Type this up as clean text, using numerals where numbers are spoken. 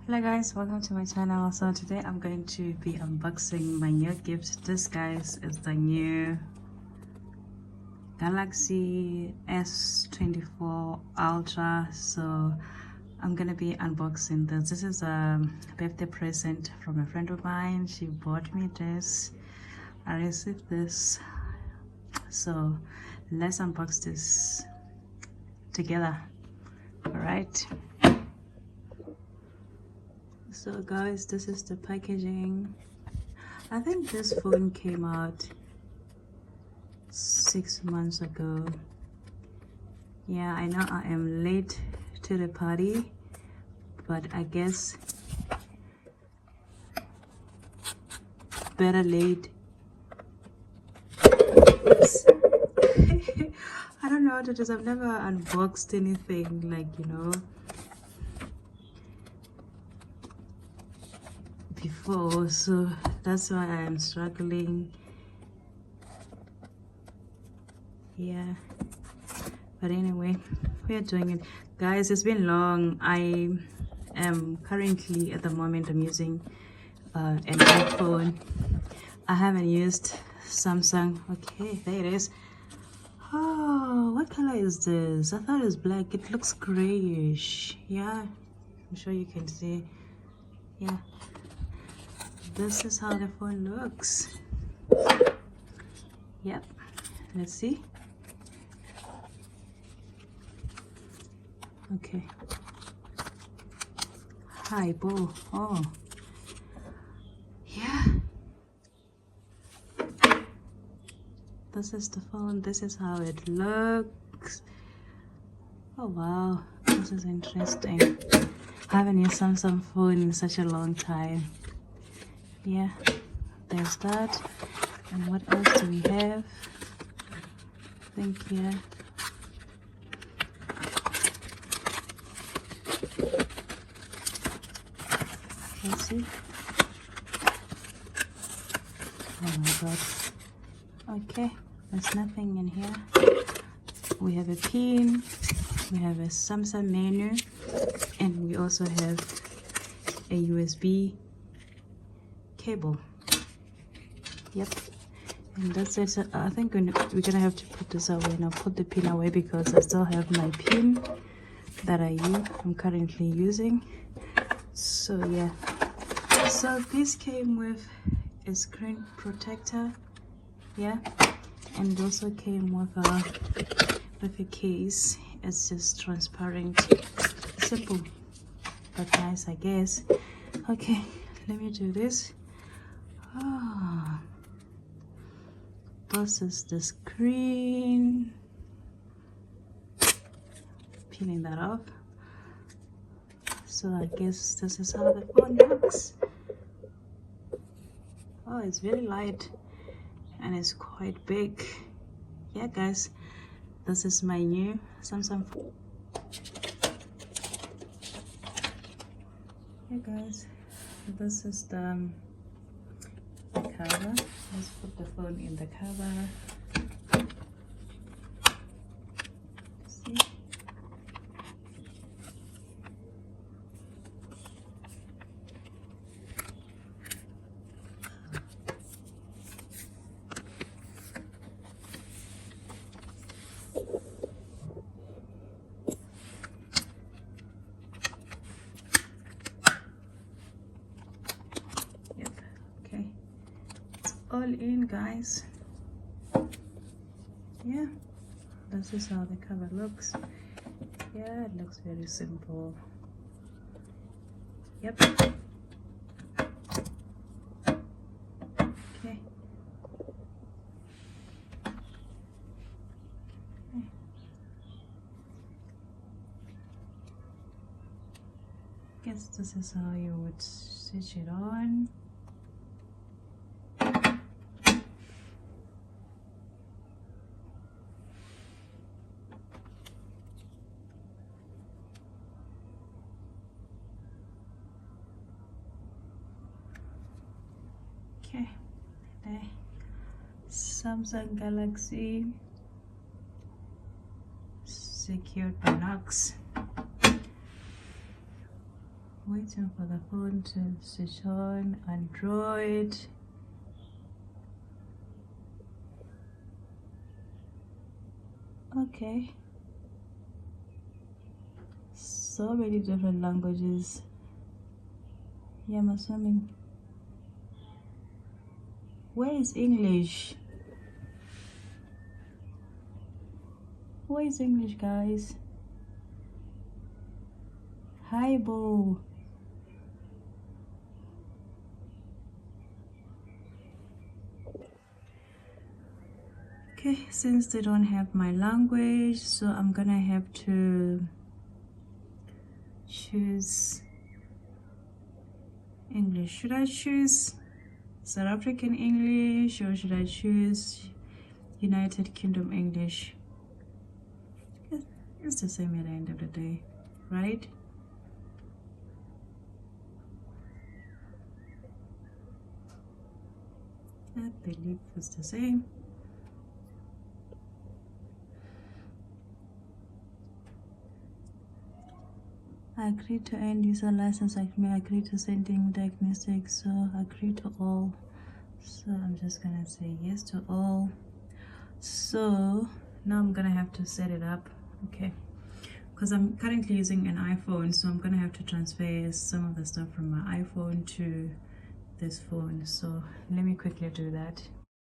Hello guys, welcome to my channel. So today I'm going to be unboxing my new gift. This guys is the new Galaxy S24 Ultra. So I'm gonna be unboxing this. This is a birthday present from a friend of mine. She bought me this. I received this, so let's unbox this together. All right, so guys, this is the packaging. I think this phone came out 6 months ago. Yeah, I know I am late to the party, but I guess better late. Oops. I don't know what it is. I've never unboxed anything before, so that's why I am struggling. Yeah, but anyway, we are doing it, guys. It's been long. I am currently at the moment I'm using an iPhone. I haven't used Samsung. Okay, there it is. Oh, what color is this? I thought it was black. It looks grayish. Yeah, I'm sure you can see. Yeah, this is how the phone looks. Yep, let's see. Okay, hi Bo. Oh yeah, this is the phone. This is how it looks. Oh wow, this is interesting. I haven't used Samsung phone in such a long time. Yeah, there's that. And what else do we have? I think yeah. Let's see. Oh my god. Okay, there's nothing in here. We have a pin, we have a Samsung menu, and we also have a USB cable. Yep, and that's it. I think we're gonna have to put this away now. Put the pin away because I still have my pin that I'm currently using. So yeah, so this came with a screen protector, yeah, and also came with a case. It's just transparent, simple but nice, I guess. Okay, let me do this. Oh, this is the screen. Peeling that off. So I guess this is how the phone looks. Oh, it's very light and it's quite big. Yeah guys, this is my new Samsung phone. Hey guys, this is the cover. Let's put the phone in the cover. See? Yep, okay. It's all in, guys. Yeah, this is how the cover looks. Yeah, it looks very simple. Yep. Okay. Guess this is how you would switch it on. Okay, the Samsung Galaxy secured by locks. Waiting for the phone to switch on. Android. Okay. So many different languages. Yeah, I'm assuming. Where is English? Where is English, guys? Hi, Bo. Okay, since they don't have my language, so I'm gonna have to choose English. Should I choose South African English or should I choose United Kingdom English? It's the same at the end of the day, right? I believe it's the same. I agree to end user license. I agree to sending diagnostics. So agree to all. So I'm just gonna say yes to all. So now I'm gonna have to set it up. Okay, because I'm currently using an iPhone, so I'm gonna have to transfer some of the stuff from my iPhone to this phone. So let me quickly do that.